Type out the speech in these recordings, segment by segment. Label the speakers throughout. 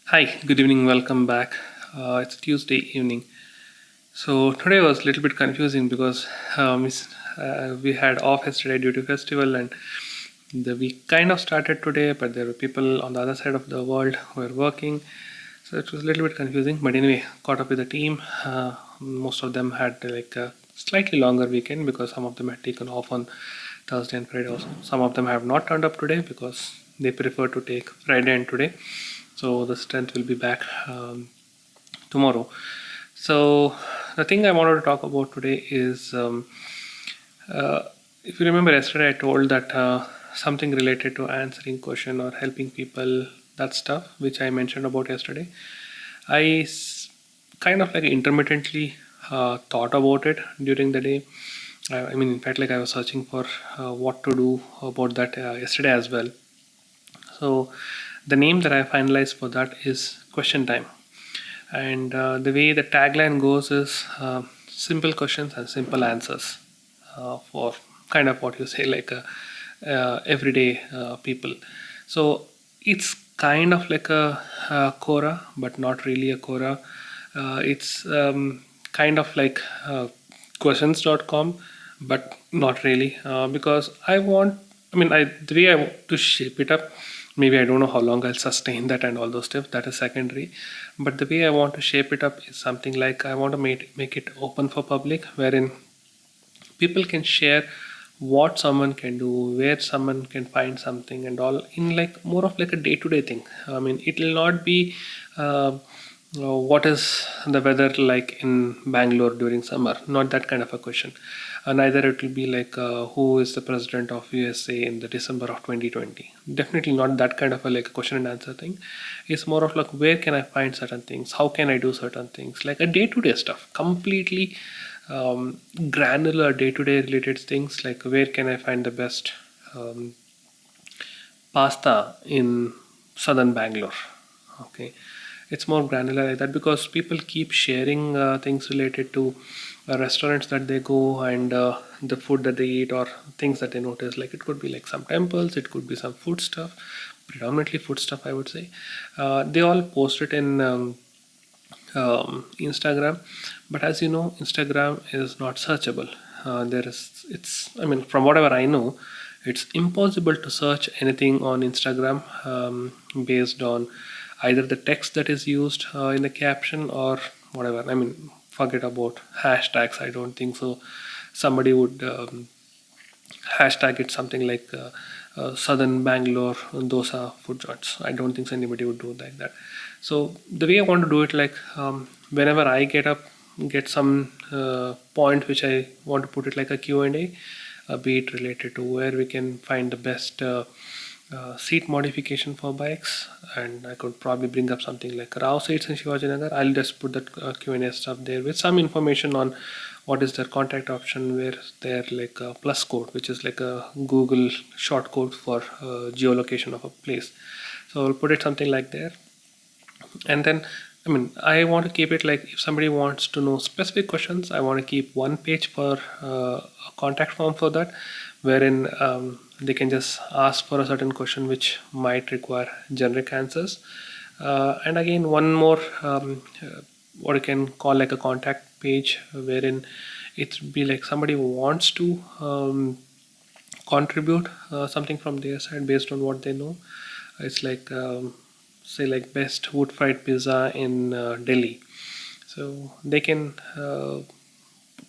Speaker 1: Hi, good evening, welcome back. It's Tuesday evening. So today was a little bit confusing because we had off yesterday due to festival, and the week kind of started today, but there were people on the other side of the world who were working. So it was a little bit confusing, but anyway, caught up with the team. Most of them had like a slightly longer weekend because some of them had taken off on Thursday and Friday also. Some of them have not turned up today because they prefer to take Friday and today. So the strength will be back tomorrow. So the thing I wanted to talk about today is if you remember yesterday I told that something related to answering question or helping people, that stuff which I mentioned about yesterday. Kind of like intermittently thought about it during the day. I mean, in fact, like I was searching for what to do about that yesterday as well. So the name that I finalized for that is Question Time. And the way the tagline goes is simple questions and simple answers for kind of what you say, like everyday people. So it's kind of like a Quora, but not really a Quora. It's kind of like questions.com, but not really because I mean, the way I want to shape it up, maybe I don't know how long I'll sustain that and all those stuff. That is secondary. But the way I want to shape it up is something like I want to make it open for public, wherein people can share what someone can do, where someone can find something, and all in like more of like a day-to-day thing. I mean, it will not be what is the weather like in Bangalore during summer, not that kind of a question. Neither it will be like who is the president of USA in the December of 2020. Definitely not that kind of a like a question and answer thing. It's more of like where can I find certain things, how can I do certain things, like a day-to-day stuff, completely granular day-to-day related things, like where can I find the best um, pasta in southern Bangalore. Okay, it's more granular like that because people keep sharing things related to restaurants that they go and the food that they eat or things that they notice. Like it could be like some temples, it could be some food stuff, predominantly food stuff, I would say. They all post it in Instagram, but as you know, Instagram is not searchable. It's, I mean, from whatever I know, it's impossible to search anything on Instagram based on either the text that is used in the caption or whatever. I mean, forget about hashtags. I don't think so. Somebody would hashtag it something like Southern Bangalore dosa food joints. I don't think so anybody would do like that. So the way I want to do it, like whenever I get some point which I want to put it like a Q&A, be it related to where we can find the best seat modification for bikes, and I could probably bring up something like Rao seats in Shivajinagar. I'll just put that Q&A stuff there with some information on what is their contact option, where they're like a plus code, which is like a Google short code for geolocation of a place. So I'll put it something like there. And then, I mean, I want to keep it like if somebody wants to know specific questions, I want to keep one page for a contact form for that, wherein they can just ask for a certain question which might require generic answers. And again, one more what you can call like a contact page, wherein it be like somebody who wants to contribute something from their side based on what they know. It's like say like best wood fried pizza in Delhi. So they can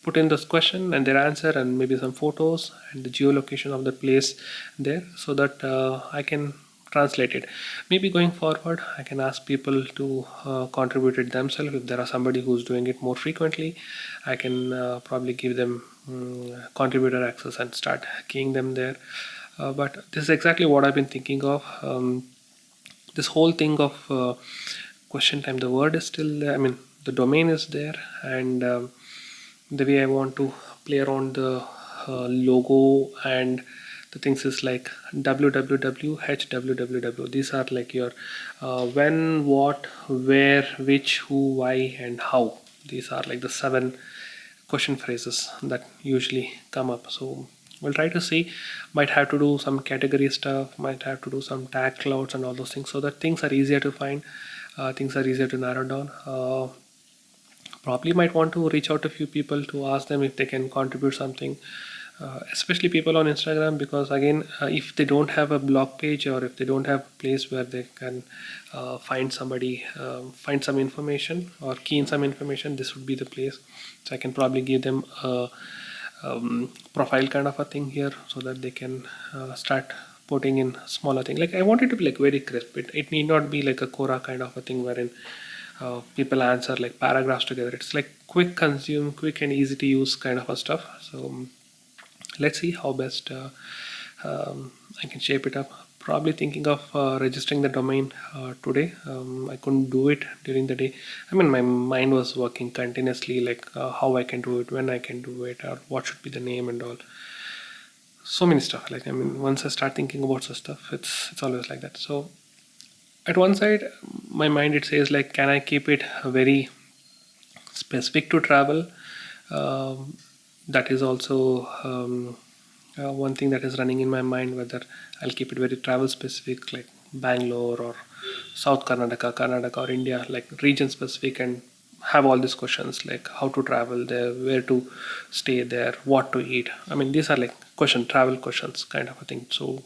Speaker 1: put in this question and their answer and maybe some photos and the geolocation of the place there, so that I can translate it. Maybe going forward I can ask people to contribute it themselves. If there are somebody who's doing it more frequently, I can probably give them contributor access and start keying them there. But this is exactly what I've been thinking of. This whole thing of question time, the word is still there. I mean, the domain is there, and the way I want to play around the logo and the things is like www hwww. These are like your when, what, where, which, who, why, and how. These are like the 7 question phrases that usually come up. So we'll try to see. Might have to do some category stuff, might have to do some tag clouds and all those things, so that things are easier to find. things are easier to narrow down. Probably might want to reach out to a few people to ask them if they can contribute something, especially people on Instagram, because again, if they don't have a blog page or if they don't have a place where they can find somebody, find some information or key in some information, this would be the place. So I can probably give them a profile kind of a thing here so that they can start putting in smaller thing. Like I want it to be like very crisp. It need not be like a Quora kind of a thing wherein people answer like paragraphs together. It's like quick consume, quick and easy to use kind of a stuff. So let's see how best I can shape it up. Probably thinking of registering the domain today. I couldn't do it during the day. I mean, my mind was working continuously, like how I can do it, when I can do it, or what should be the name and all. So many stuff. Like I mean, once I start thinking about such stuff, it's always like that. So at one side, my mind it says like, can I keep it very specific to travel? Um, that is also one thing that is running in my mind, whether I'll keep it very travel specific, like Bangalore or South Karnataka or India, like region specific, and have all these questions like how to travel there, where to stay there, what to eat. I mean, these are like travel questions kind of a thing. So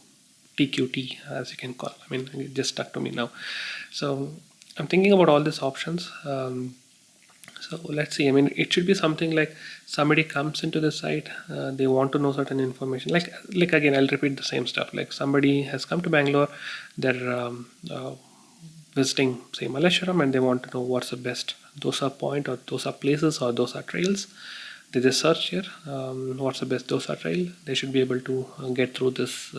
Speaker 1: TQT, as you can call. I mean, it just stuck to me now. So I'm thinking about all these options. So let's see. I mean, it should be something like somebody comes into the site, they want to know certain information. Like again, I'll repeat the same stuff. Like somebody has come to Bangalore, they're visiting, say, Malleshwaram, and they want to know what's the best dosa point or dosa places or dosa trails. They just search here, what's the best dosa trail. They should be able to get through this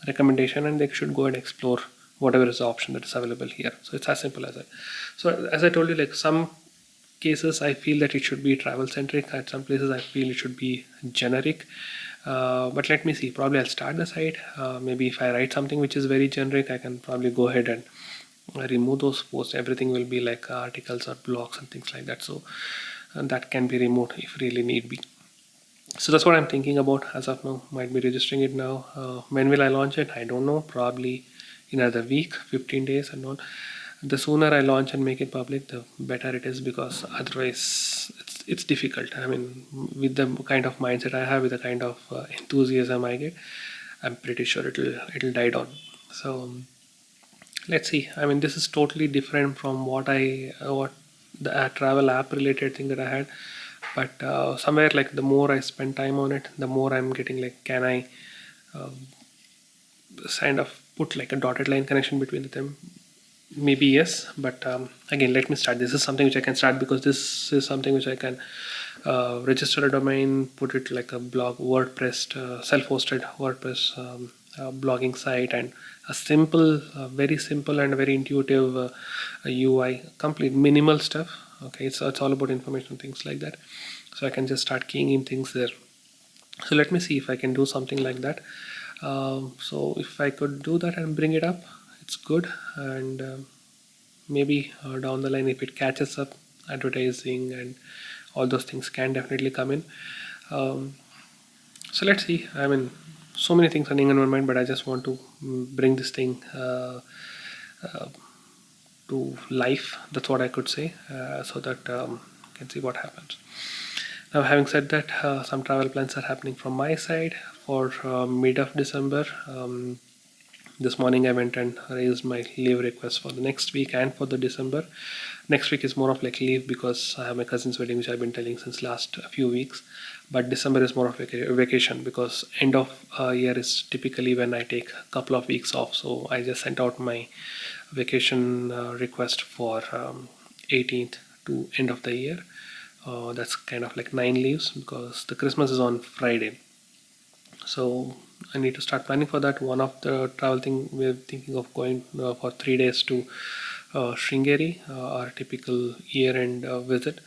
Speaker 1: recommendation, and they should go and explore whatever is the option that is available here. So it's as simple as that. So as I told you, like some cases I feel that it should be travel centric. At some places I feel it should be generic. But let me see. Probably I'll start the site. Maybe if I write something which is very generic, I can probably go ahead and remove those posts. Everything will be like articles or blogs and things like that. So that can be removed if really need be. So that's what I'm thinking about as of now. Might be registering it now. When will I launch it? I don't know. Probably in another week, 15 days, and all. The sooner I launch and make it public, the better it is, because otherwise it's difficult. I mean, with the kind of mindset I have, with the kind of enthusiasm I get, I'm pretty sure it'll die down. So let's see. I mean, this is totally different from what the travel app related thing that I had. But somewhere like the more I spend time on it, the more I'm getting like, can I kind of put like a dotted line connection between them? Maybe yes, but again, let me start. This is something which I can start because this is something which I can register a domain, put it like a blog, WordPress, self-hosted WordPress blogging site, and a simple, very simple and very intuitive UI, complete minimal stuff. Okay, it's all about information, things like that. So I can just start keying in things there. So let me see if I can do something like that. So if I could do that and bring it up, it's good. And maybe down the line, if it catches up, advertising and all those things can definitely come in. Um, so let's see. I mean, so many things running in my mind, but I just want to bring this thing to life. That's what I could say, so that can see what happens. Now, having said that, some travel plans are happening from my side for mid of December. This morning I went and raised my leave request for the next week and for the December. Next week is more of like leave because I have my cousin's wedding, which I've been telling since last few weeks. But December is more of vacation because end of year is typically when I take a couple of weeks off. So I just sent out my vacation request for 18th to end of the year. That's kind of like 9 leaves because the Christmas is on Friday. So I need to start planning for that. One of the travel thing we're thinking of going for 3 days to Sringeri, our typical year-end visit.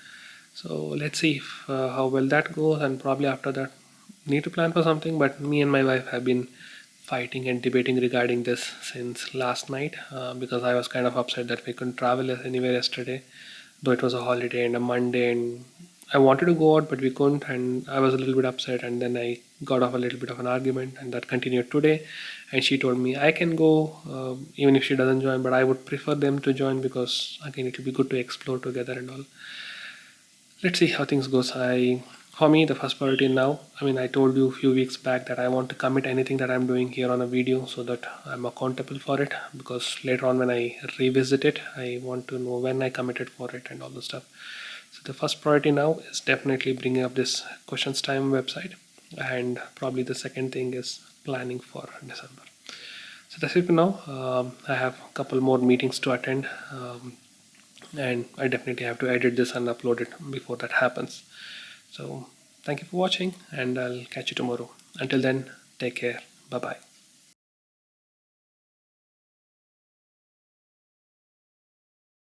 Speaker 1: So let's see how well that goes, and probably after that, need to plan for something. But me and my wife have been fighting and debating regarding this since last night because I was kind of upset that we couldn't travel anywhere yesterday, though it was a holiday and a Monday, and I wanted to go out, but we couldn't, and I was a little bit upset. And then I got off a little bit of an argument, and that continued today. And she told me I can go, even if she doesn't join, but I would prefer them to join because again it will be good to explore together and all. Let's see how things goes. For me, the first priority now. I mean, I told you a few weeks back that I want to commit anything that I'm doing here on a video so that I'm accountable for it. Because later on, when I revisit it, I want to know when I committed for it and all the stuff. So the first priority now is definitely bringing up this questions time website, and probably the second thing is planning for December. So that's it for now. I have a couple more meetings to attend, and I definitely have to edit this and upload it before that happens. So thank you for watching, and I'll catch you tomorrow. Until then, take care. Bye bye.